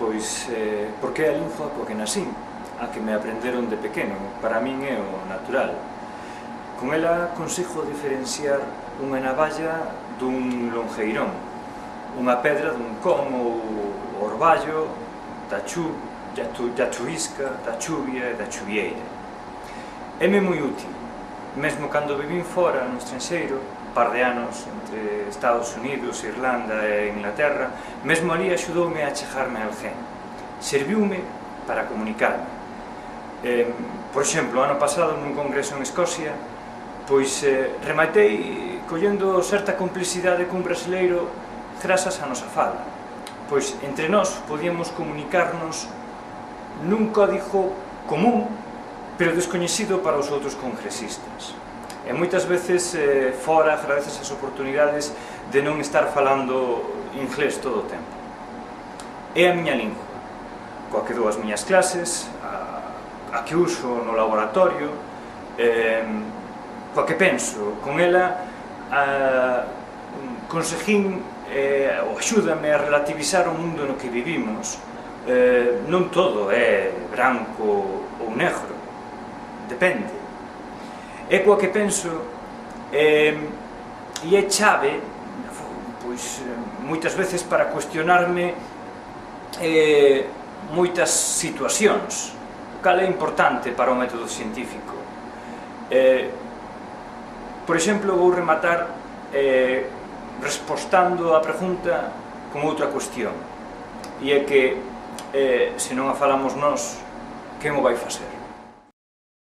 Pois, por que a lingua? Porque nasín, a que me aprenderon de pequeno, para min é o natural. Con ela consigo diferenciar unha navalla dun longeirón, unha pedra dun con ou orballo, da chuvisca, da chuvia e da chuvieira. É-me moi útil, mesmo cando vivín fora, no estranxeiro, par de anos, entre Estados Unidos, Irlanda e Inglaterra, mesmo ali axudoume a chegarme a alguén. Serviume para comunicarme. Por exemplo, ano pasado, nun congreso en Escocia, pois rematei collendo certa complicidade cun brasileiro grazas á nosa fala. Pois entre nós podíamos comunicarnos nun código común, pero descoñecido para os outros congresistas. E moitas veces fora agradeces as oportunidades de non estar falando inglés todo o tempo. É a miña lingua, coa que dou as miñas clases, a que uso no laboratorio, coa que penso. Con ela conseguín, ou axúdame a relativizar o mundo no que vivimos. Non todo é branco ou negro, depende. É coa que penso e é chave, pois, moitas veces para cuestionarme moitas situacións. Cal é importante para o método científico? Por exemplo, vou rematar respostando a pregunta con outra cuestión, e é que se non a falamos nós, quen o vai facer?